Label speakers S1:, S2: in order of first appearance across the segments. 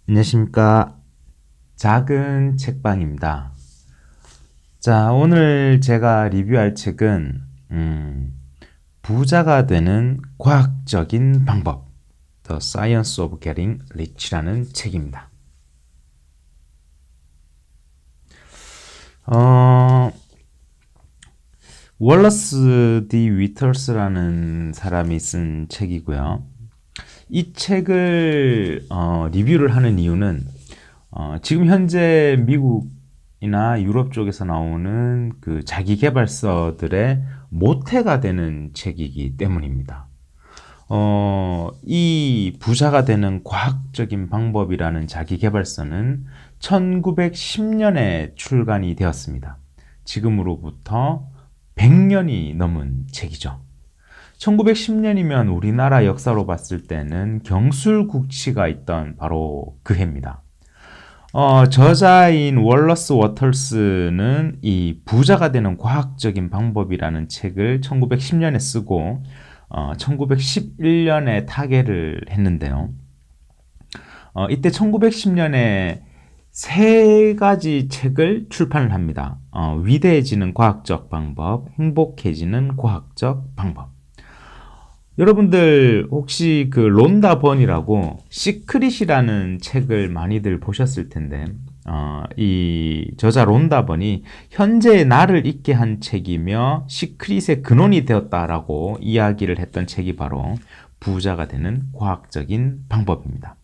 S1: 안녕하십니까. 작은 책방입니다. 자, 오늘 제가 리뷰할 책은 부자가 되는 과학적인 방법, The Science of Getting Rich라는 책입니다. 월러스 D 위터스라는 사람이 쓴 책이고요. 이 책을 리뷰를 하는 이유는 지금 현재 미국이나 유럽 쪽에서 나오는 그 자기계발서들의 모태가 되는 책이기 때문입니다. 이 부자가 되는 과학적인 방법이라는 자기계발서는 1910년에 출간이 되었습니다. 지금으로부터 100년이 넘은 책이죠. 1910년이면 우리나라 역사로 봤을 때는 경술국치가 있던 바로 그 해입니다. 저자인 월러스 워털스는 이 부자가 되는 과학적인 방법이라는 책을 1910년에 쓰고 1911년에 타계를 했는데요. 이때 1910년에 세 가지 책을 출판을 합니다. 위대해지는 과학적 방법, 행복해지는 과학적 방법. 여러분들 혹시 그 론다 번이라고 시크릿이라는 책을 많이들 보셨을 텐데 이 저자 론다 번이 현재의 나를 있게 한 책이며 시크릿의 근원이 되었다라고 이야기를 했던 책이 바로 부자가 되는 과학적인 방법입니다.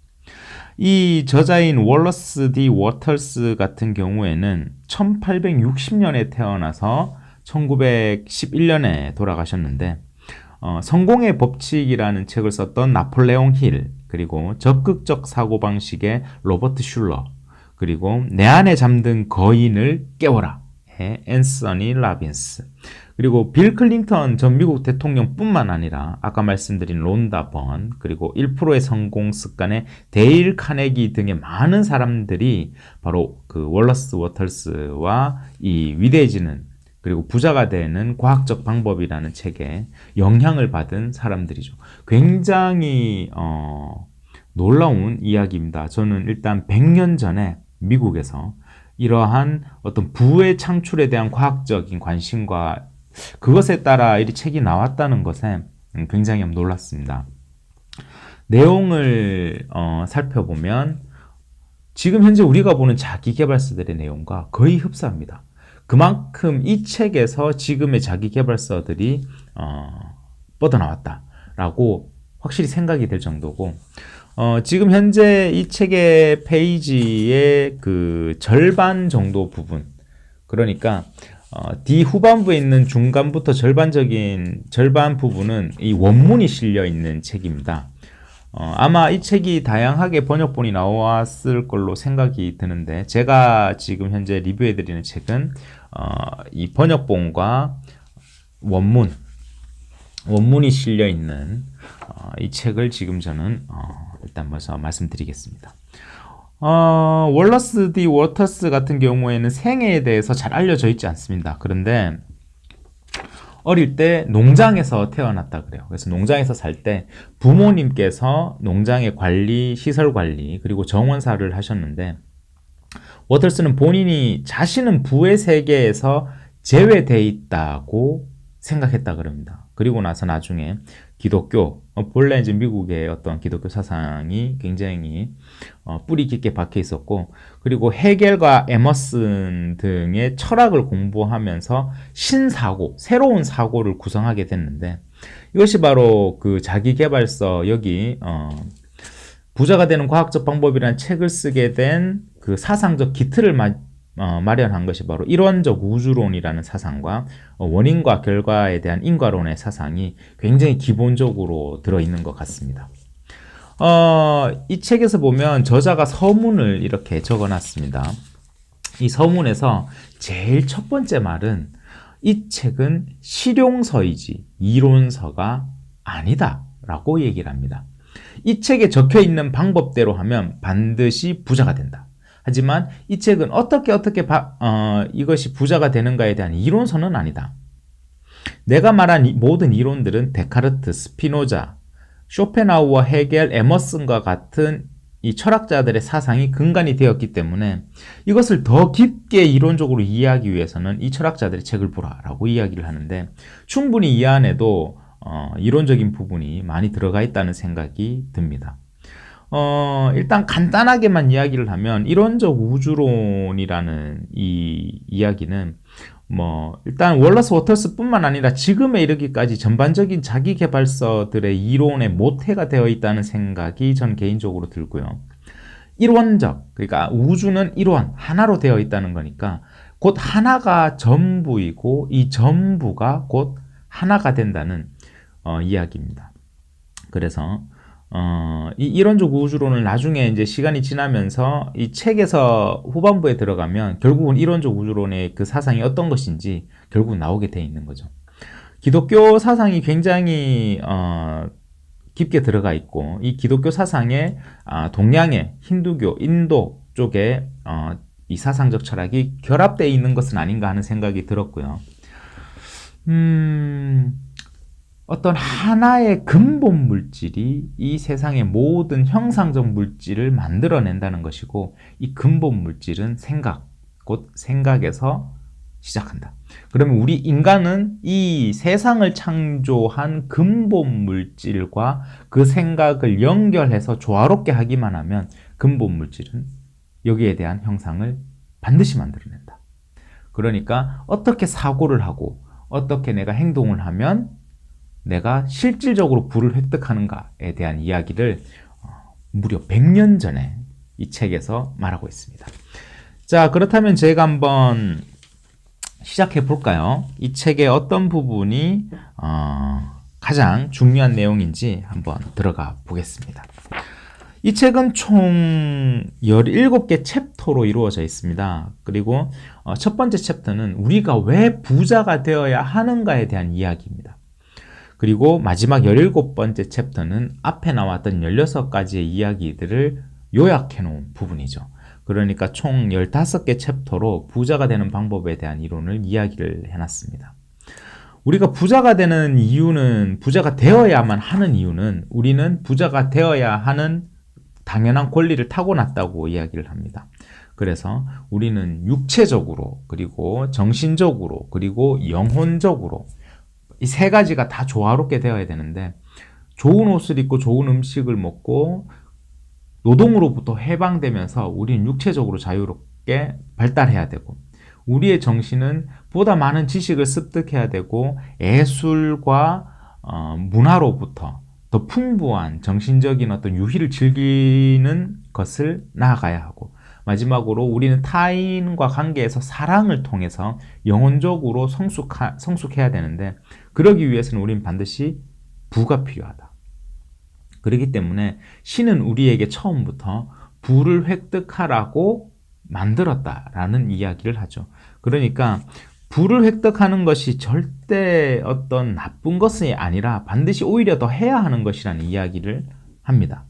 S1: 이 저자인 월러스 D 워털스 같은 경우에는 1860년에 태어나서 1911년에 돌아가셨는데 성공의 법칙이라는 책을 썼던 나폴레옹 힐, 그리고 적극적 사고방식의 로버트 슐러, 그리고 내 안에 잠든 거인을 깨워라 앤서니 라빈스, 그리고 빌 클린턴 전 미국 대통령뿐만 아니라 아까 말씀드린 론다 번, 그리고 1%의 성공 습관의 데일 카네기 등의 많은 사람들이 바로 그 월러스 워털스와 이 위대해지는 그리고 부자가 되는 과학적 방법이라는 책에 영향을 받은 사람들이죠. 굉장히 놀라운 이야기입니다. 저는 일단 100년 전에 미국에서 이러한 어떤 부의 창출에 대한 과학적인 관심과 그것에 따라 이 책이 나왔다는 것에 굉장히 놀랐습니다. 내용을 살펴보면 지금 현재 우리가 보는 자기계발서들의 내용과 거의 흡사합니다. 그만큼 이 책에서 지금의 자기계발서들이 뻗어나왔다라고 확실히 생각이 될 정도고 지금 현재 이 책의 페이지의 그 절반 정도 부분, 그러니까 D 후반부에 있는 중간부터 절반 부분은 이 원문이 실려 있는 책입니다. 아마 이 책이 다양하게 번역본이 나왔을 걸로 생각이 드는데 제가 지금 현재 리뷰해드리는 책은 이 번역본과 원문이 실려 있는 이 책을 지금 저는 일단 먼저 말씀드리겠습니다. 월러스 D 워터스 같은 경우에는 생애에 대해서 잘 알려져 있지 않습니다. 그런데 어릴 때 농장에서 태어났다 그래요. 그래서 농장에서 살 때 부모님께서 농장의 관리, 시설 관리, 그리고 정원사를 하셨는데 워털스는 본인이 자신은 부의 세계에서 제외되어 있다고 생각했다 그럽니다. 그리고 나서 나중에 기독교, 본래 이제 미국의 어떤 기독교 사상이 굉장히 뿌리 깊게 박혀 있었고, 그리고 헤겔과 에머슨 등의 철학을 공부하면서 신사고, 새로운 사고를 구성하게 됐는데, 이것이 바로 그 자기계발서 여기 부자가 되는 과학적 방법이라는 책을 쓰게 된 그 사상적 기틀을 마련한 것이 바로 일원적 우주론이라는 사상과 원인과 결과에 대한 인과론의 사상이 굉장히 기본적으로 들어있는 것 같습니다. 이 책에서 보면 저자가 서문을 이렇게 적어놨습니다. 이 서문에서 제일 첫 번째 말은 이 책은 실용서이지 이론서가 아니다 라고 얘기를 합니다. 이 책에 적혀있는 방법대로 하면 반드시 부자가 된다. 하지만 이 책은 어떻게 이것이 부자가 되는가에 대한 이론서는 아니다. 내가 말한 모든 이론들은 데카르트, 스피노자, 쇼펜하우어, 헤겔, 에머슨과 같은 이 철학자들의 사상이 근간이 되었기 때문에 이것을 더 깊게 이론적으로 이해하기 위해서는 이 철학자들의 책을 보라라고 이야기를 하는데 충분히 이 안에도 이론적인 부분이 많이 들어가 있다는 생각이 듭니다. 일단 간단하게만 이야기를 하면 이론적 우주론이라는 이 이야기는 일단 월러스 워터스 뿐만 아니라 지금에 이르기까지 전반적인 자기계발서들의 이론의 모태가 되어 있다는 생각이 전 개인적으로 들고요. 일원적, 그러니까 우주는 일원, 하나로 되어 있다는 거니까 곧 하나가 전부이고 이 전부가 곧 하나가 된다는 이야기입니다. 그래서 이 이론적 우주론을 나중에 이제 시간이 지나면서 이 책에서 후반부에 들어가면 결국은 이론적 우주론의 그 사상이 어떤 것인지 결국 나오게 돼 있는 거죠. 기독교 사상이 굉장히 깊게 들어가 있고 이 기독교 사상에 동양의 힌두교, 인도 쪽에 이 사상적 철학이 결합되어 있는 것은 아닌가 하는 생각이 들었고요. 어떤 하나의 근본 물질이 이 세상의 모든 형상적 물질을 만들어낸다는 것이고 이 근본 물질은 생각, 곧 생각에서 시작한다. 그러면 우리 인간은 이 세상을 창조한 근본 물질과 그 생각을 연결해서 조화롭게 하기만 하면 근본 물질은 여기에 대한 형상을 반드시 만들어낸다. 그러니까 어떻게 사고를 하고 어떻게 내가 행동을 하면 내가 실질적으로 부를 획득하는가에 대한 이야기를 무려 100년 전에 이 책에서 말하고 있습니다. 자, 그렇다면 제가 한번 시작해 볼까요? 이 책의 어떤 부분이 가장 중요한 내용인지 한번 들어가 보겠습니다. 이 책은 총 17개 챕터로 이루어져 있습니다. 그리고 첫 번째 챕터는 우리가 왜 부자가 되어야 하는가에 대한 이야기입니다. 그리고 마지막 17번째 챕터는 앞에 나왔던 16가지의 이야기들을 요약해 놓은 부분이죠. 그러니까 총 15개 챕터로 부자가 되는 방법에 대한 이론을 이야기를 해놨습니다. 우리가 부자가 되는 이유는, 부자가 되어야만 하는 이유는 우리는 부자가 되어야 하는 당연한 권리를 타고났다고 이야기를 합니다. 그래서 우리는 육체적으로, 그리고 정신적으로, 그리고 영혼적으로 이 세 가지가 다 조화롭게 되어야 되는데 좋은 옷을 입고 좋은 음식을 먹고 노동으로부터 해방되면서 우리는 육체적으로 자유롭게 발달해야 되고 우리의 정신은 보다 많은 지식을 습득해야 되고 예술과 문화로부터 더 풍부한 정신적인 어떤 유희를 즐기는 것을 나아가야 하고 마지막으로 우리는 타인과 관계에서 사랑을 통해서 영혼적으로 성숙해야 되는데 그러기 위해서는 우리는 반드시 부가 필요하다. 그렇기 때문에 신은 우리에게 처음부터 부를 획득하라고 만들었다라는 이야기를 하죠. 그러니까 부를 획득하는 것이 절대 어떤 나쁜 것이 아니라 반드시 오히려 더 해야 하는 것이라는 이야기를 합니다.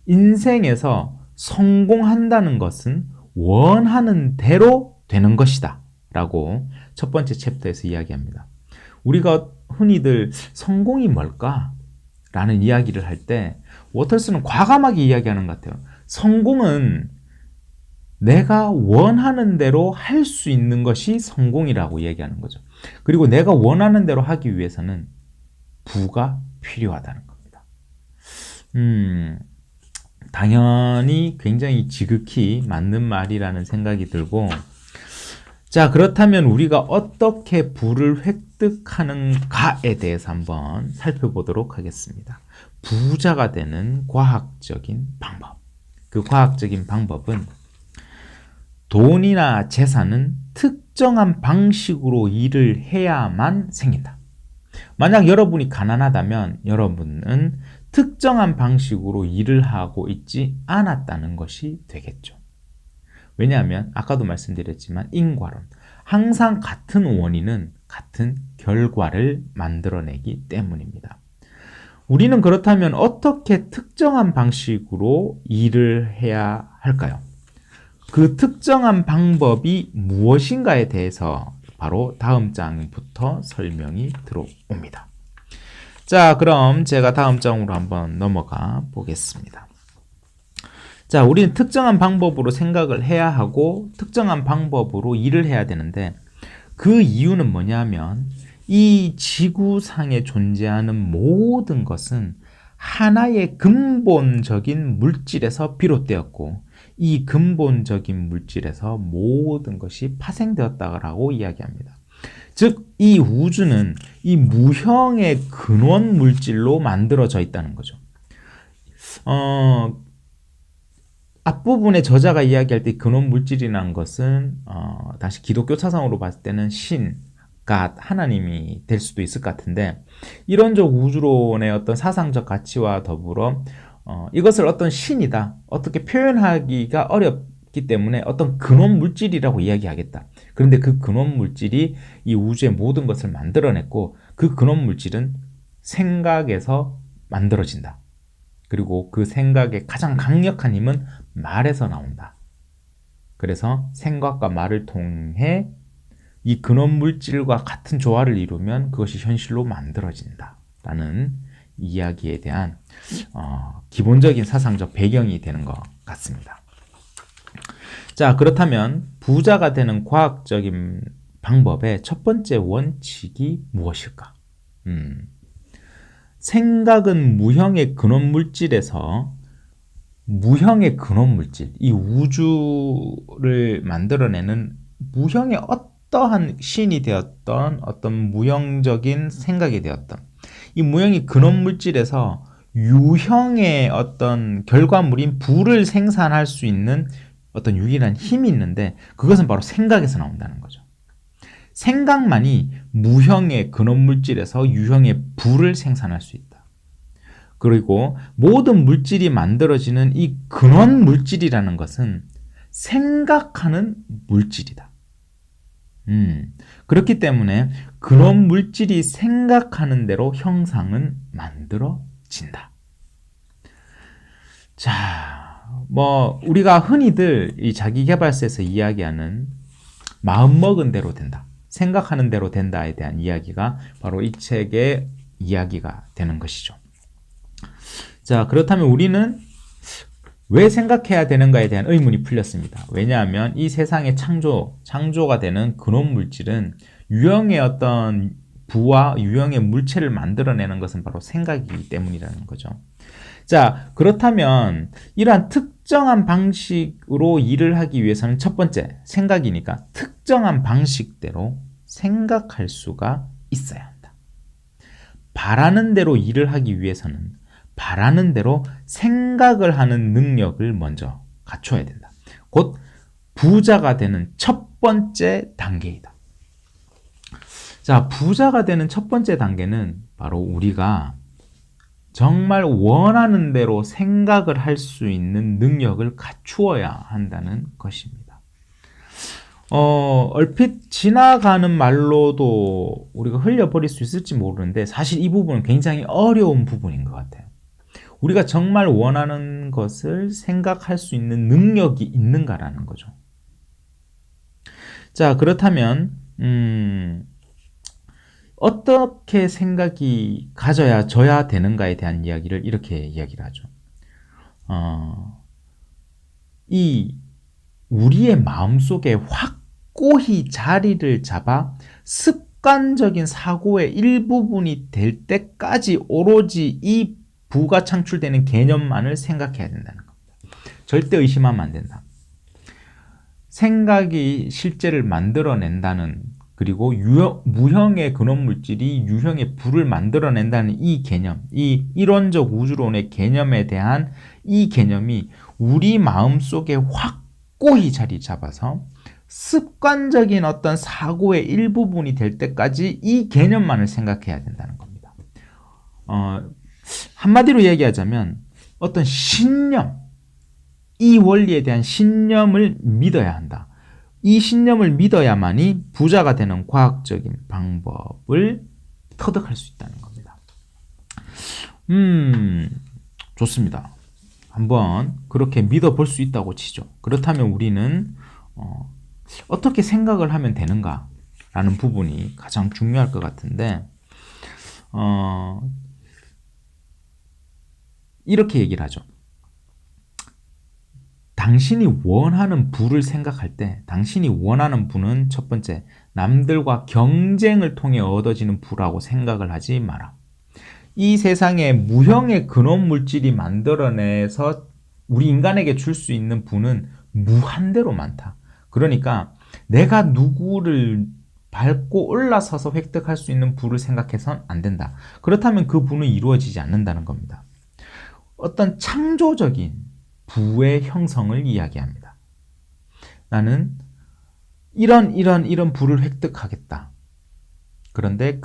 S1: 인생에서 성공한다는 것은 원하는 대로 되는 것이다 라고 첫 번째 챕터에서 이야기합니다. 우리가 흔히들 성공이 뭘까? 라는 이야기를 할 때 워터스는 과감하게 이야기하는 것 같아요. 성공은 내가 원하는 대로 할 수 있는 것이 성공이라고 얘기하는 거죠. 그리고 내가 원하는 대로 하기 위해서는 부가 필요하다는 겁니다. 당연히 굉장히 지극히 맞는 말이라는 생각이 들고 자, 그렇다면 우리가 어떻게 부를 획득하는가에 대해서 한번 살펴보도록 하겠습니다. 부자가 되는 과학적인 방법. 그 과학적인 방법은 돈이나 재산은 특정한 방식으로 일을 해야만 생긴다. 만약 여러분이 가난하다면 여러분은 특정한 방식으로 일을 하고 있지 않았다는 것이 되겠죠. 왜냐하면 아까도 말씀드렸지만 인과론, 항상 같은 원인은 같은 결과를 만들어내기 때문입니다. 우리는 그렇다면 어떻게 특정한 방식으로 일을 해야 할까요? 그 특정한 방법이 무엇인가에 대해서 바로 다음 장부터 설명이 들어옵니다. 자, 그럼 제가 다음 장으로 한번 넘어가 보겠습니다. 자, 우리는 특정한 방법으로 생각을 해야 하고 특정한 방법으로 일을 해야 되는데 그 이유는 뭐냐면 이 지구상에 존재하는 모든 것은 하나의 근본적인 물질에서 비롯되었고 이 근본적인 물질에서 모든 것이 파생되었다고 이야기합니다. 즉, 이 우주는 이 무형의 근원 물질로 만들어져 있다는 거죠. 앞부분에 저자가 이야기할 때 근원 물질이라는 것은 다시 기독교 사상으로 봤을 때는 신, God, 하나님이 될 수도 있을 것 같은데 이론적 우주론의 어떤 사상적 가치와 더불어 이것을 어떤 신이다, 어떻게 표현하기가 어렵기 때문에 어떤 근원 물질이라고 이야기하겠다. 그런데 그 근원 물질이 이 우주의 모든 것을 만들어냈고 그 근원 물질은 생각에서 만들어진다. 그리고 그 생각의 가장 강력한 힘은 말에서 나온다. 그래서 생각과 말을 통해 이 근원 물질과 같은 조화를 이루면 그것이 현실로 만들어진다. 라는 이야기에 대한 기본적인 사상적 배경이 되는 것 같습니다. 자, 그렇다면 부자가 되는 과학적인 방법의 첫 번째 원칙이 무엇일까? 생각은 무형의 근원 물질에서 무형의 근원 물질, 이 우주를 만들어내는 무형의 어떠한 신이 되었던 어떤 무형적인 생각이 되었던 이 무형의 근원 물질에서 유형의 어떤 결과물인 부를 생산할 수 있는 어떤 유일한 힘이 있는데 그것은 바로 생각에서 나온다는 거죠. 생각만이 무형의 근원 물질에서 유형의 부를 생산할 수 있다. 그리고 모든 물질이 만들어지는 이 근원 물질이라는 것은 생각하는 물질이다. 그렇기 때문에 근원 물질이 생각하는 대로 형상은 만들어진다. 자, 우리가 흔히들 이 자기계발서에서 이야기하는 마음먹은 대로 된다, 생각하는 대로 된다에 대한 이야기가 바로 이 책의 이야기가 되는 것이죠. 자, 그렇다면 우리는 왜 생각해야 되는가에 대한 의문이 풀렸습니다. 왜냐하면 이 세상의 창조가 되는 근원 물질은 유형의 어떤 부와 유형의 물체를 만들어내는 것은 바로 생각이기 때문이라는 거죠. 자, 그렇다면 이러한 특정한 방식으로 일을 하기 위해서는 첫 번째, 생각이니까 특정한 방식대로 생각할 수가 있어야 한다. 바라는 대로 일을 하기 위해서는 바라는 대로 생각을 하는 능력을 먼저 갖춰야 된다. 곧 부자가 되는 첫 번째 단계이다. 자, 부자가 되는 첫 번째 단계는 바로 우리가 정말 원하는 대로 생각을 할 수 있는 능력을 갖추어야 한다는 것입니다. 얼핏 지나가는 말로도 우리가 흘려버릴 수 있을지 모르는데 사실 이 부분은 굉장히 어려운 부분인 것 같아요. 우리가 정말 원하는 것을 생각할 수 있는 능력이 있는가라는 거죠. 자, 그렇다면 어떻게 생각이 가져야 되는가에 대한 이야기를 이렇게 이야기를 하죠. 이 우리의 마음속에 확고히 자리를 잡아 습관적인 사고의 일부분이 될 때까지 오로지 이 부가 창출되는 개념만을 생각해야 된다는 겁니다. 절대 의심하면 안 된다. 생각이 실제를 만들어낸다는, 그리고 무형의 근원 물질이 유형의 부를 만들어낸다는 이 개념, 이 이론적 우주론의 개념에 대한 이 개념이 우리 마음속에 확고히 자리 잡아서 습관적인 어떤 사고의 일부분이 될 때까지 이 개념만을 생각해야 된다는 겁니다. 한마디로 얘기하자면 어떤 신념, 이 원리에 대한 신념을 믿어야 한다. 이 신념을 믿어야만이 부자가 되는 과학적인 방법을 터득할 수 있다는 겁니다. 좋습니다. 한번 그렇게 믿어볼 수 있다고 치죠. 그렇다면 우리는 어떻게 생각을 하면 되는가 라는 부분이 가장 중요할 것 같은데 이렇게 얘기를 하죠. 당신이 원하는 부를 생각할 때 당신이 원하는 부는 첫 번째, 남들과 경쟁을 통해 얻어지는 부라고 생각을 하지 마라. 이 세상에 무형의 근원 물질이 만들어내서 우리 인간에게 줄 수 있는 부는 무한대로 많다. 그러니까 내가 누구를 밟고 올라서서 획득할 수 있는 부를 생각해서는 안 된다. 그렇다면 그 부는 이루어지지 않는다는 겁니다. 어떤 창조적인 부의 형성을 이야기합니다. 나는 이런 부를 획득하겠다. 그런데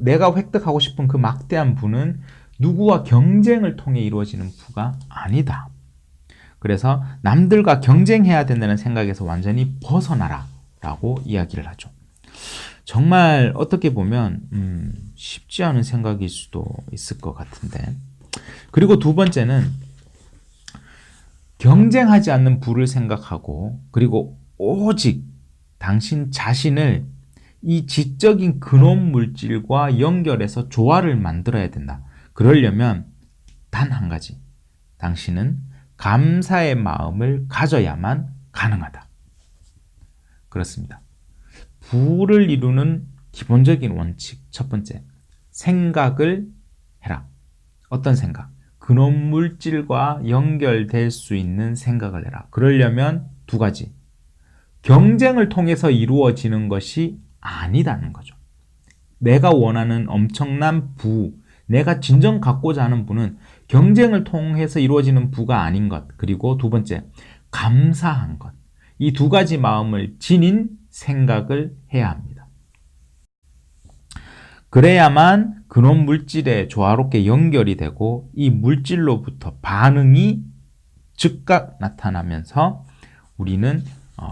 S1: 내가 획득하고 싶은 그 막대한 부는 누구와 경쟁을 통해 이루어지는 부가 아니다. 그래서 남들과 경쟁해야 된다는 생각에서 완전히 벗어나라 라고 이야기를 하죠. 정말 어떻게 보면 쉽지 않은 생각일 수도 있을 것 같은데, 그리고 두 번째는 경쟁하지 않는 부를 생각하고, 그리고 오직 당신 자신을 이 지적인 근원 물질과 연결해서 조화를 만들어야 된다. 그러려면 단 한 가지, 당신은 감사의 마음을 가져야만 가능하다. 그렇습니다. 부를 이루는 기본적인 원칙, 첫 번째, 생각을 해라. 어떤 생각? 근원 물질과 연결될 수 있는 생각을 해라. 그러려면 두 가지, 경쟁을 통해서 이루어지는 것이 아니다는 거죠. 내가 원하는 엄청난 부, 내가 진정 갖고자 하는 부는 경쟁을 통해서 이루어지는 부가 아닌 것. 그리고 두 번째, 감사한 것. 이 두 가지 마음을 지닌 생각을 해야 합니다. 그래야만 근원 물질에 조화롭게 연결이 되고 이 물질로부터 반응이 즉각 나타나면서 우리는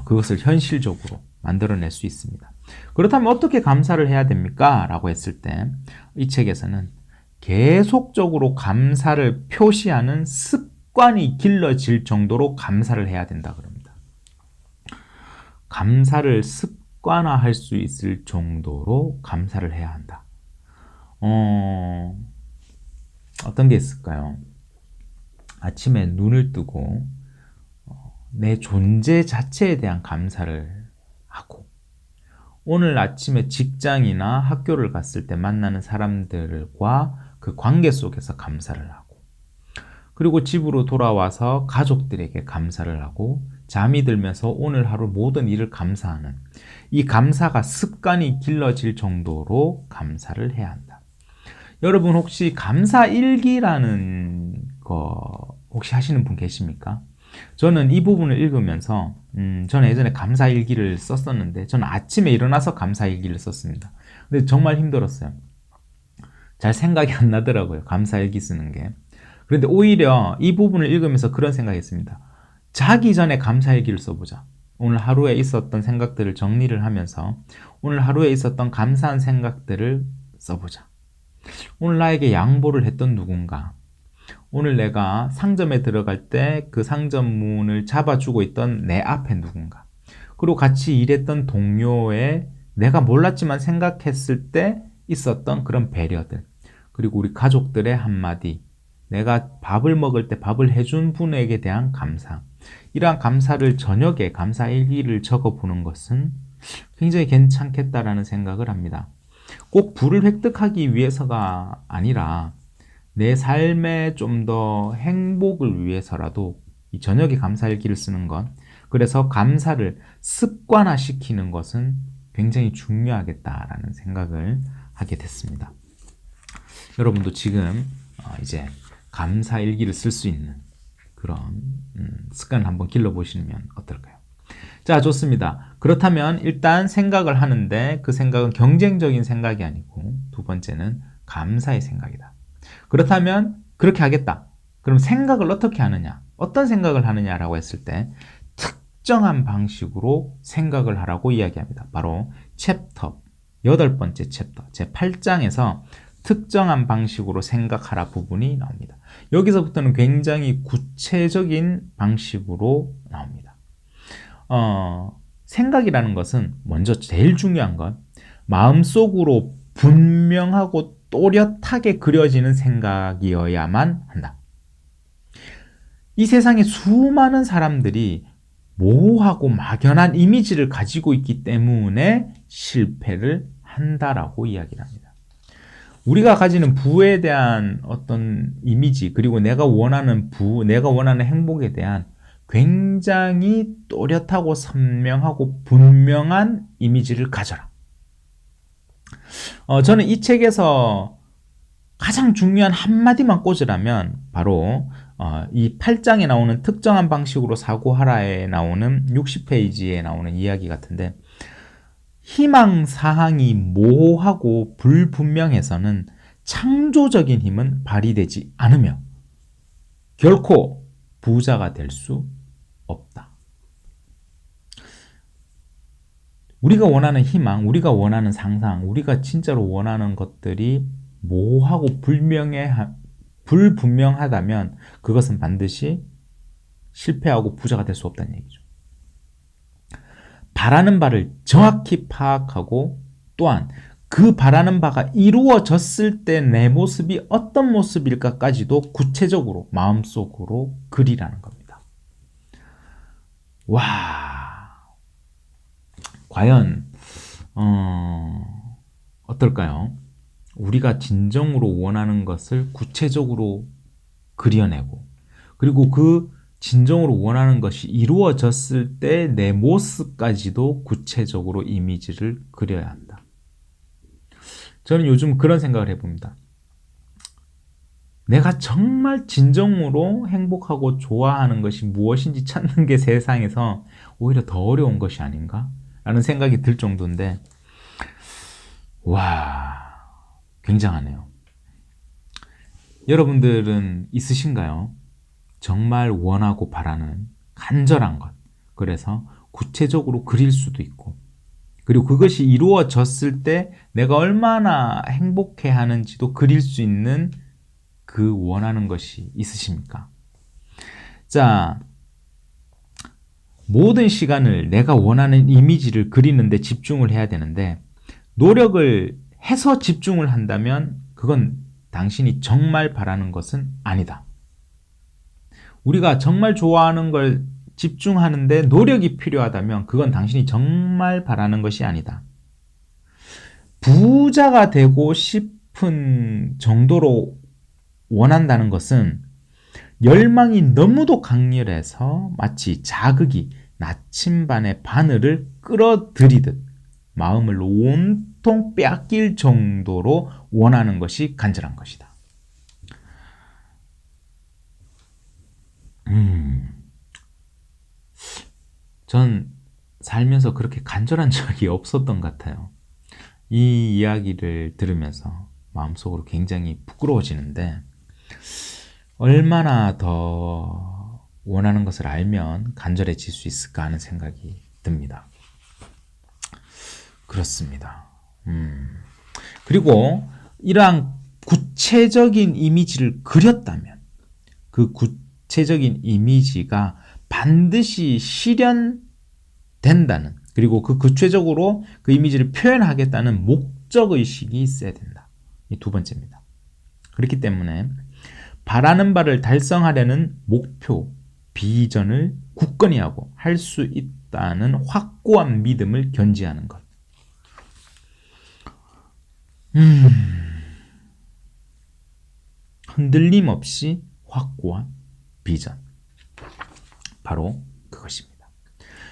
S1: 그것을 현실적으로 만들어낼 수 있습니다. 그렇다면 어떻게 감사를 해야 됩니까? 라고 했을 때 이 책에서는 계속적으로 감사를 표시하는 습관이 길러질 정도로 감사를 해야 된다 그럽니다. 감사를 습관화할 수 있을 정도로 감사를 해야 한다. 어떤 게 있을까요? 아침에 눈을 뜨고 내 존재 자체에 대한 감사를 하고, 오늘 아침에 직장이나 학교를 갔을 때 만나는 사람들과 그 관계 속에서 감사를 하고, 그리고 집으로 돌아와서 가족들에게 감사를 하고, 잠이 들면서 오늘 하루 모든 일을 감사하는, 이 감사가 습관이 길러질 정도로 감사를 해야 한다. 여러분 혹시 감사일기라는 거 혹시 하시는 분 계십니까? 저는 이 부분을 읽으면서 저는 예전에 감사일기를 썼었는데, 저는 아침에 일어나서 감사일기를 썼습니다. 근데 정말 힘들었어요. 잘 생각이 안 나더라고요, 감사일기 쓰는 게. 그런데 오히려 이 부분을 읽으면서 그런 생각이 했습니다. 자기 전에 감사일기를 써보자. 오늘 하루에 있었던 생각들을 정리를 하면서 오늘 하루에 있었던 감사한 생각들을 써보자. 오늘 나에게 양보를 했던 누군가, 오늘 내가 상점에 들어갈 때 그 상점 문을 잡아주고 있던 내 앞에 누군가, 그리고 같이 일했던 동료의 내가 몰랐지만 생각했을 때 있었던 그런 배려들, 그리고 우리 가족들의 한마디, 내가 밥을 먹을 때 밥을 해준 분에게 대한 감사, 이러한 감사를 저녁에 감사일기를 적어보는 것은 굉장히 괜찮겠다라는 생각을 합니다. 꼭 부를 획득하기 위해서가 아니라 내 삶에 좀 더 행복을 위해서라도 이 저녁에 감사일기를 쓰는 것, 그래서 감사를 습관화시키는 것은 굉장히 중요하겠다라는 생각을 하게 됐습니다. 여러분도 지금 이제 감사일기를 쓸 수 있는 그런 습관을 한번 길러보시면 어떨까요? 자, 좋습니다. 그렇다면 일단 생각을 하는데 그 생각은 경쟁적인 생각이 아니고, 두 번째는 감사의 생각이다. 그렇다면 그렇게 하겠다. 그럼 생각을 어떻게 하느냐? 어떤 생각을 하느냐라고 했을 때 특정한 방식으로 생각을 하라고 이야기합니다. 바로 챕터, 8번째 챕터, 제8장에서 특정한 방식으로 생각하라 부분이 나옵니다. 여기서부터는 굉장히 구체적인 방식으로 나옵니다. 생각이라는 것은 먼저 제일 중요한 건 마음속으로 분명하고 또렷하게 그려지는 생각이어야만 한다. 이 세상에 수많은 사람들이 모호하고 막연한 이미지를 가지고 있기 때문에 실패를 한다라고 이야기를 합니다. 우리가 가지는 부에 대한 어떤 이미지, 그리고 내가 원하는 부, 내가 원하는 행복에 대한 굉장히 또렷하고 선명하고 분명한 이미지를 가져라. 저는 이 책에서 가장 중요한 한마디만 꽂으라면 바로 이 8장에 나오는 특정한 방식으로 사고하라에 나오는 60페이지에 나오는 이야기 같은데, 희망사항이 모호하고 불분명해서는 창조적인 힘은 발휘되지 않으며 결코 부자가 될 수 없다. 우리가 원하는 희망, 우리가 원하는 상상, 우리가 진짜로 원하는 것들이 모호하고 불분명하다면 그것은 반드시 실패하고 부자가 될 수 없다는 얘기죠. 바라는 바를 정확히 파악하고 또한 그 바라는 바가 이루어졌을 때 내 모습이 어떤 모습일까까지도 구체적으로 마음속으로 그리라는 겁니다. 와, 과연 어떨까요? 우리가 진정으로 원하는 것을 구체적으로 그려내고, 그리고 그 진정으로 원하는 것이 이루어졌을 때 내 모습까지도 구체적으로 이미지를 그려야 한다. 저는 요즘 그런 생각을 해봅니다. 내가 정말 진정으로 행복하고 좋아하는 것이 무엇인지 찾는 게 세상에서 오히려 더 어려운 것이 아닌가? 라는 생각이 들 정도인데, 와, 굉장하네요. 여러분들은 있으신가요? 정말 원하고 바라는 간절한 것. 그래서 구체적으로 그릴 수도 있고, 그리고 그것이 이루어졌을 때 내가 얼마나 행복해 하는지도 그릴 수 있는 그 원하는 것이 있으십니까? 자, 모든 시간을 내가 원하는 이미지를 그리는데 집중을 해야 되는데, 노력을 해서 집중을 한다면 그건 당신이 정말 바라는 것은 아니다. 우리가 정말 좋아하는 걸 집중하는데 노력이 필요하다면 그건 당신이 정말 바라는 것이 아니다. 부자가 되고 싶은 정도로 원한다는 것은 열망이 너무도 강렬해서 마치 자극이 나침반의 바늘을 끌어들이듯 마음을 온통 빼앗길 정도로 원하는 것이 간절한 것이다. 전 살면서 그렇게 간절한 적이 없었던 것 같아요. 이 이야기를 들으면서 마음속으로 굉장히 부끄러워지는데, 얼마나 더 원하는 것을 알면 간절해질 수 있을까 하는 생각이 듭니다. 그렇습니다. 그리고 이러한 구체적인 이미지를 그렸다면 그 구체적인 이미지가 반드시 실현된다는, 그리고 그 구체적으로 그 이미지를 표현하겠다는 목적의식이 있어야 된다. 이 두 번째입니다. 그렇기 때문에 바라는 바를 달성하려는 목표, 비전을 굳건히 하고 할 수 있다는 확고한 믿음을 견지하는 것. 흔들림 없이 확고한 비전. 바로 그것입니다.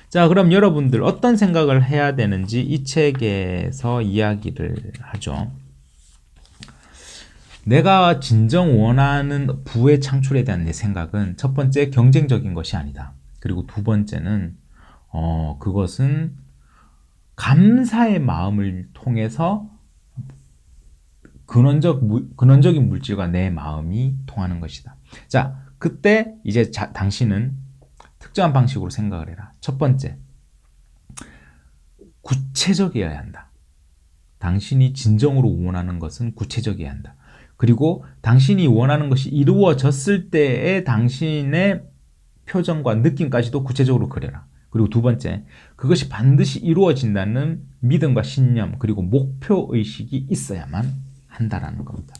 S1: 자, 그럼 여러분들 어떤 생각을 해야 되는지 이 책에서 이야기를 하죠. 내가 진정 원하는 부의 창출에 대한 내 생각은 첫 번째, 경쟁적인 것이 아니다. 그리고 두 번째는 그것은 감사의 마음을 통해서 근원적인 물질과 내 마음이 통하는 것이다. 자, 그때 이제 당신은 특정한 방식으로 생각을 해라. 첫 번째, 구체적이어야 한다. 당신이 진정으로 원하는 것은 구체적이어야 한다. 그리고 당신이 원하는 것이 이루어졌을 때의 당신의 표정과 느낌까지도 구체적으로 그려라. 그리고 두 번째, 그것이 반드시 이루어진다는 믿음과 신념, 그리고 목표의식이 있어야만 한다라는 겁니다.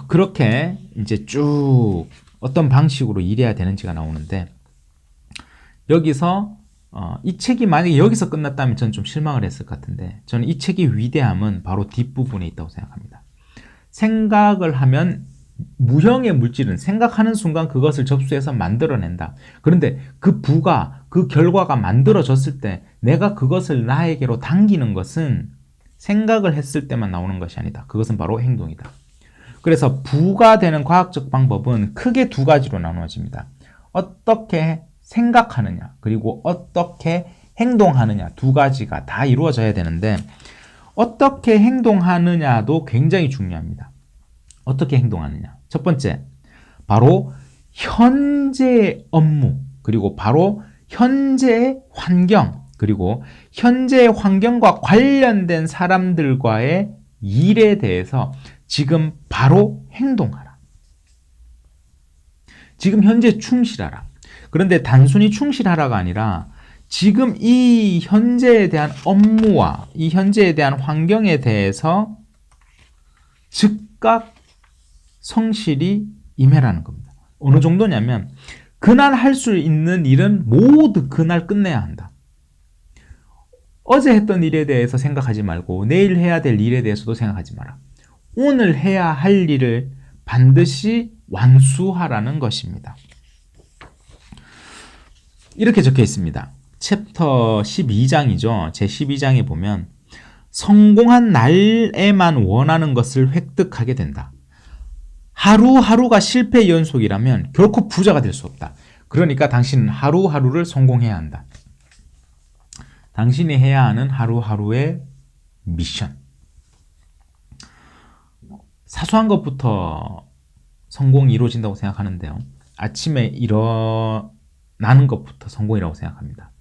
S1: 그렇게 이제 쭉 어떤 방식으로 일해야 되는지가 나오는데, 여기서 이 책이 만약에 여기서 끝났다면 저는 좀 실망을 했을 것 같은데, 저는 이 책의 위대함은 바로 뒷부분에 있다고 생각합니다. 생각을 하면 무형의 물질은 생각하는 순간 그것을 접수해서 만들어낸다. 그런데 그 부가, 그 결과가 만들어졌을 때 내가 그것을 나에게로 당기는 것은 생각을 했을 때만 나오는 것이 아니다. 그것은 바로 행동이다. 그래서 부가 되는 과학적 방법은 크게 두 가지로 나누어집니다. 어떻게 생각하느냐, 그리고 어떻게 행동하느냐, 두 가지가 다 이루어져야 되는데, 어떻게 행동하느냐도 굉장히 중요합니다. 어떻게 행동하느냐. 첫 번째, 바로 현재의 업무, 그리고 바로 현재의 환경, 그리고 현재의 환경과 관련된 사람들과의 일에 대해서 지금 바로 행동하라. 지금 현재 충실하라. 그런데 단순히 충실하라가 아니라 지금 이 현재에 대한 업무와 이 현재에 대한 환경에 대해서 즉각 성실히 임해라는 겁니다. 어느 정도냐면 그날 할 수 있는 일은 모두 그날 끝내야 한다. 어제 했던 일에 대해서 생각하지 말고 내일 해야 될 일에 대해서도 생각하지 마라. 오늘 해야 할 일을 반드시 완수하라는 것입니다. 이렇게 적혀 있습니다. 챕터 12장이죠. 제 12장에 보면 성공한 날에만 원하는 것을 획득하게 된다. 하루하루가 실패의 연속이라면 결코 부자가 될 수 없다. 그러니까 당신은 하루하루를 성공해야 한다. 당신이 해야 하는 하루하루의 미션. 사소한 것부터 성공이 이루어진다고 생각하는데요. 아침에 일어나는 것부터 성공이라고 생각합니다.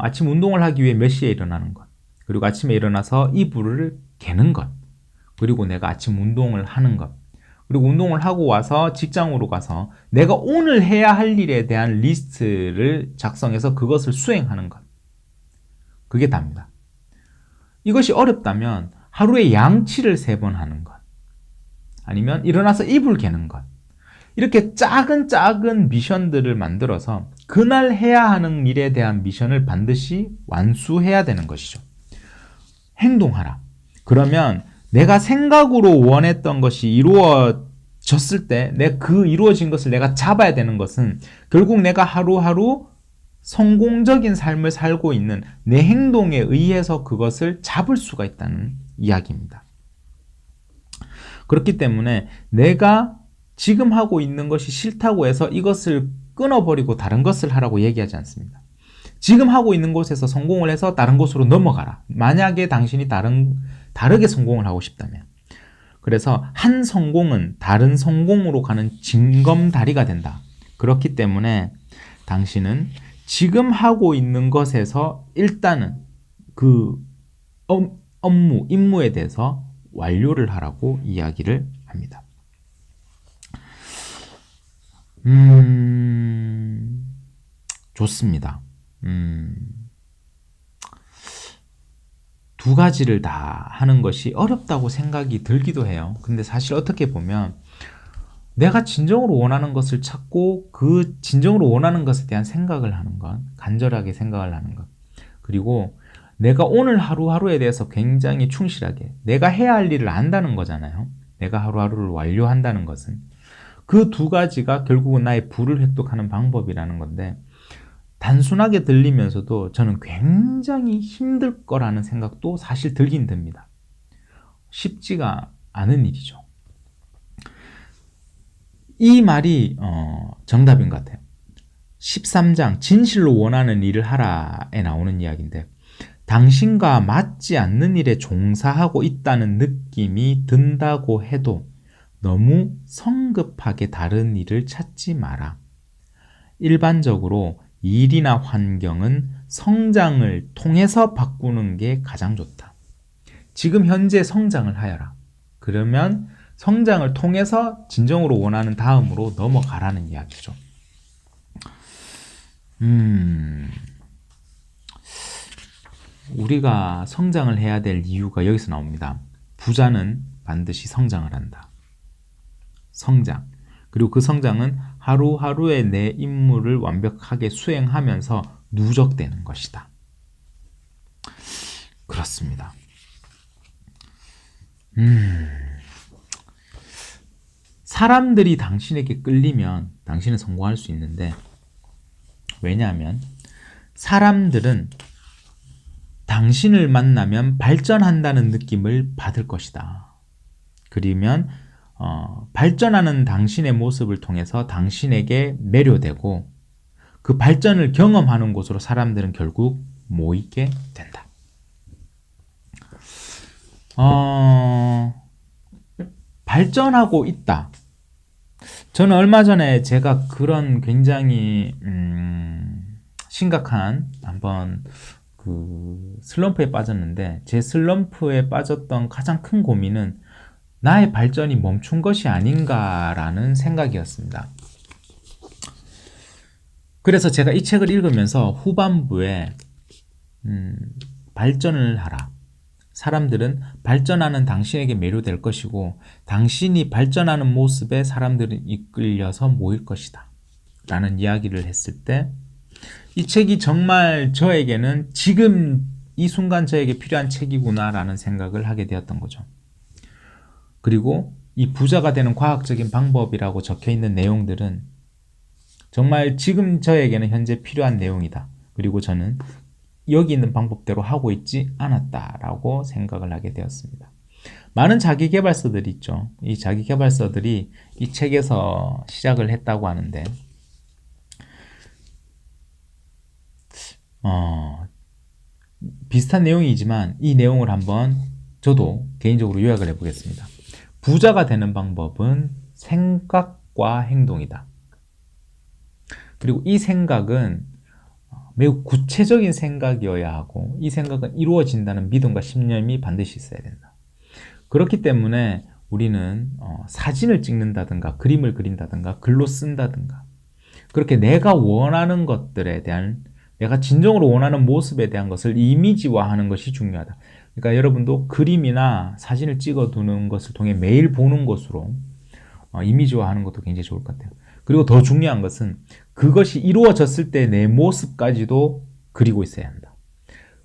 S1: 아침 운동을 하기 위해 몇 시에 일어나는 것, 그리고 아침에 일어나서 이불을 개는 것, 그리고 내가 아침 운동을 하는 것, 그리고 운동을 하고 와서 직장으로 가서 내가 오늘 해야 할 일에 대한 리스트를 작성해서 그것을 수행하는 것. 그게 답니다. 이것이 어렵다면 하루에 양치를 3번 하는 것, 아니면 일어나서 이불 개는 것, 이렇게 작은 미션들을 만들어서 그날 해야 하는 일에 대한 미션을 반드시 완수해야 되는 것이죠. 행동하라. 그러면 내가 생각으로 원했던 것이 이루어졌을 때 그 이루어진 것을 내가 잡아야 되는 것은 결국 내가 하루하루 성공적인 삶을 살고 있는 내 행동에 의해서 그것을 잡을 수가 있다는 이야기입니다. 그렇기 때문에 내가 지금 하고 있는 것이 싫다고 해서 이것을 끊어버리고 다른 것을 하라고 얘기하지 않습니다. 지금 하고 있는 곳에서 성공을 해서 다른 곳으로 넘어가라. 만약에 당신이 다르게 성공을 하고 싶다면. 그래서 한 성공은 다른 성공으로 가는 징검다리가 된다. 그렇기 때문에 당신은 지금 하고 있는 것에서 일단은 그 업무, 임무에 대해서 완료를 하라고 이야기를 합니다. 좋습니다. 두 가지를 다 하는 것이 어렵다고 생각이 들기도 해요. 근데 사실 어떻게 보면 내가 진정으로 원하는 것을 찾고 그 진정으로 원하는 것에 대한 생각을 하는 것, 간절하게 생각을 하는 것, 그리고 내가 오늘 하루하루에 대해서 굉장히 충실하게 내가 해야 할 일을 안다는 거잖아요. 내가 하루하루를 완료한다는 것은 그 두 가지가 결국은 나의 부를 획득하는 방법이라는 건데, 단순하게 들리면서도 저는 굉장히 힘들 거라는 생각도 사실 들긴 듭니다. 쉽지가 않은 일이죠. 이 말이 정답인 것 같아요. 13장 진실로 원하는 일을 하라에 나오는 이야기인데, 당신과 맞지 않는 일에 종사하고 있다는 느낌이 든다고 해도 너무 성급하게 다른 일을 찾지 마라. 일반적으로 일이나 환경은 성장을 통해서 바꾸는 게 가장 좋다. 지금 현재 성장을 하여라. 그러면 성장을 통해서 진정으로 원하는 다음으로 넘어가라는 이야기죠. 우리가 성장을 해야 될 이유가 여기서 나옵니다. 부자는 반드시 성장을 한다. 성장. 그리고 그 성장은 하루하루의 내 임무를 완벽하게 수행하면서 누적되는 것이다. 그렇습니다. 사람들이 당신에게 끌리면 당신은 성공할 수 있는데, 왜냐하면 사람들은 당신을 만나면 발전한다는 느낌을 받을 것이다. 그러면 발전하는 당신의 모습을 통해서 당신에게 매료되고 그 발전을 경험하는 곳으로 사람들은 결국 모이게 된다. 발전하고 있다. 저는 얼마 전에 제가 그런 굉장히 심각한 한번 그 슬럼프에 빠졌는데, 제 슬럼프에 빠졌던 가장 큰 고민은 나의 발전이 멈춘 것이 아닌가라는 생각이었습니다. 그래서 제가 이 책을 읽으면서 후반부에 발전을 하라. 사람들은 발전하는 당신에게 매료될 것이고 당신이 발전하는 모습에 사람들은 이끌려서 모일 것이다 라는 이야기를 했을 때, 이 책이 정말 저에게는 지금 이 순간 저에게 필요한 책이구나 라는 생각을 하게 되었던 거죠. 그리고 이 부자가 되는 과학적인 방법이라고 적혀 있는 내용들은 정말 지금 저에게는 현재 필요한 내용이다. 그리고 저는 여기 있는 방법대로 하고 있지 않았다라고 생각을 하게 되었습니다. 많은 자기계발서들이 있죠. 이 자기계발서들이 이 책에서 시작을 했다고 하는데, 비슷한 내용이지만 이 내용을 한번 저도 개인적으로 요약을 해보겠습니다. 부자가 되는 방법은 생각과 행동이다. 그리고 이 생각은 매우 구체적인 생각이어야 하고, 이 생각은 이루어진다는 믿음과 신념이 반드시 있어야 된다. 그렇기 때문에 우리는 사진을 찍는다든가 그림을 그린다든가 글로 쓴다든가 그렇게 내가 원하는 것들에 대한, 내가 진정으로 원하는 모습에 대한 것을 이미지화하는 것이 중요하다. 그러니까 여러분도 그림이나 사진을 찍어두는 것을 통해 매일 보는 것으로 이미지화하는 것도 굉장히 좋을 것 같아요. 그리고 더 중요한 것은 그것이 이루어졌을 때 내 모습까지도 그리고 있어야 한다.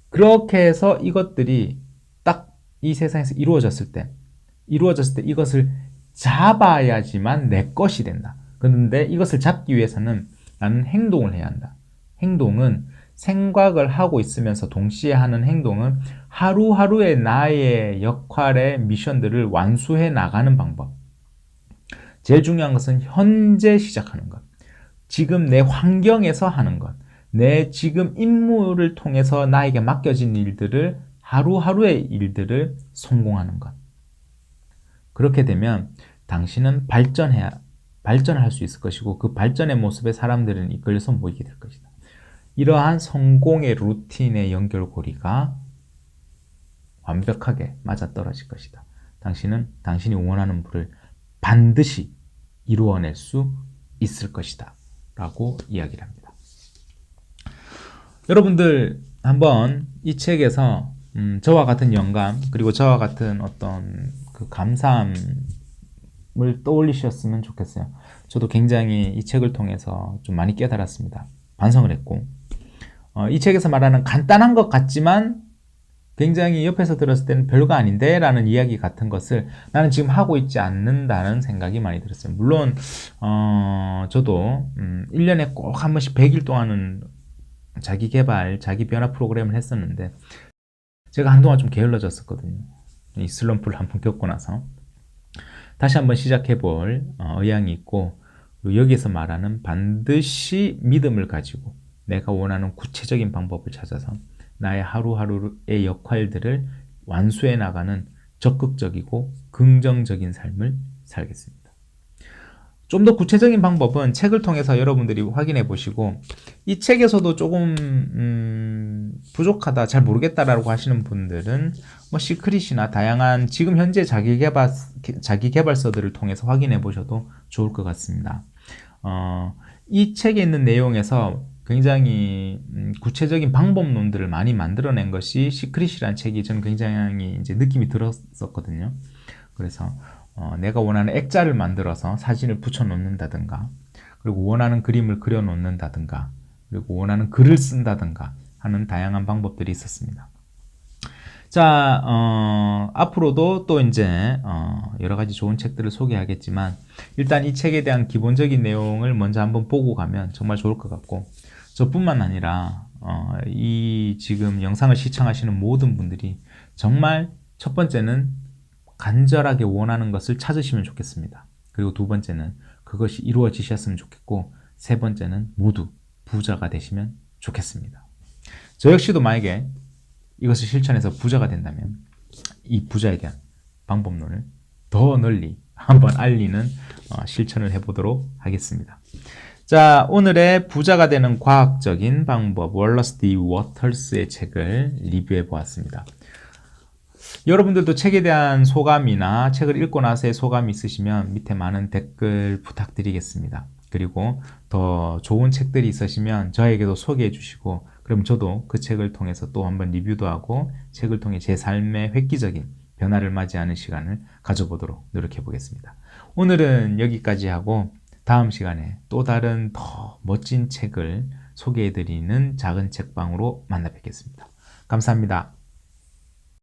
S1: 그렇게 해서 이것들이 딱 이 세상에서 이루어졌을 때 이것을 잡아야지만 내 것이 된다. 그런데 이것을 잡기 위해서는 나는 행동을 해야 한다. 행동은 생각을 하고 있으면서 동시에 하는 행동은 하루하루의 나의 역할의 미션들을 완수해 나가는 방법. 제일 중요한 것은 현재 시작하는 것. 지금 내 환경에서 하는 것. 내 지금 임무를 통해서 나에게 맡겨진 일들을, 하루하루의 일들을 성공하는 것. 그렇게 되면 당신은 발전할 수 있을 것이고 그 발전의 모습에 사람들은 이끌려서 모이게 될 것이다. 이러한 성공의 루틴의 연결고리가 완벽하게 맞아떨어질 것이다. 당신은 당신이 원하는 부를 반드시 이루어낼 수 있을 것이다 라고 이야기를 합니다. 여러분들 한번 이 책에서 저와 같은 영감, 그리고 저와 같은 어떤 그 감사함을 떠올리셨으면 좋겠어요. 저도 굉장히 이 책을 통해서 좀 많이 깨달았습니다. 반성을 했고, 이 책에서 말하는 간단한 것 같지만 굉장히 옆에서 들었을 때는 별거 아닌데 라는 이야기 같은 것을 나는 지금 하고 있지 않는다는 생각이 많이 들었어요. 물론 저도 1년에 꼭 한 번씩 100일 동안은 자기 개발, 자기 변화 프로그램을 했었는데 제가 한동안 좀 게을러졌었거든요. 이 슬럼프를 한번 겪고 나서 다시 한번 시작해 볼 의향이 있고, 여기에서 말하는 반드시 믿음을 가지고 내가 원하는 구체적인 방법을 찾아서 나의 하루하루의 역할들을 완수해 나가는 적극적이고 긍정적인 삶을 살겠습니다. 좀 더 구체적인 방법은 책을 통해서 여러분들이 확인해 보시고, 이 책에서도 조금 부족하다, 잘 모르겠다라고 하시는 분들은 뭐 시크릿이나 다양한 지금 현재 자기개발서들을 통해서 확인해 보셔도 좋을 것 같습니다. 이 책에 있는 내용에서 굉장히 구체적인 방법론들을 많이 만들어낸 것이 시크릿이라는 책이 저는 굉장히 이제 느낌이 들었었거든요. 그래서 내가 원하는 액자를 만들어서 사진을 붙여 놓는다든가, 그리고 원하는 그림을 그려 놓는다든가, 그리고 원하는 글을 쓴다든가 하는 다양한 방법들이 있었습니다. 자, 앞으로도 또 이제 여러 가지 좋은 책들을 소개하겠지만, 일단 이 책에 대한 기본적인 내용을 먼저 한번 보고 가면 정말 좋을 것 같고, 저뿐만 아니라 이 지금 영상을 시청하시는 모든 분들이 정말 첫 번째는 간절하게 원하는 것을 찾으시면 좋겠습니다. 그리고 두 번째는 그것이 이루어지셨으면 좋겠고, 세 번째는 모두 부자가 되시면 좋겠습니다. 저 역시도 만약에 이것을 실천해서 부자가 된다면 이 부자에 대한 방법론을 더 널리 한번 알리는 실천을 해보도록 하겠습니다. 자, 오늘의 부자가 되는 과학적인 방법, 월러스 D 워터스의 책을 리뷰해 보았습니다. 여러분들도 책에 대한 소감이나 책을 읽고 나서의 소감이 있으시면 밑에 많은 댓글 부탁드리겠습니다. 그리고 더 좋은 책들이 있으시면 저에게도 소개해 주시고, 그럼 저도 그 책을 통해서 또 한번 리뷰도 하고 책을 통해 제 삶의 획기적인 변화를 맞이하는 시간을 가져보도록 노력해 보겠습니다. 오늘은 여기까지 하고 다음 시간에 또 다른 더 멋진 책을 소개해 드리는 작은 책방으로 만나 뵙겠습니다. 감사합니다.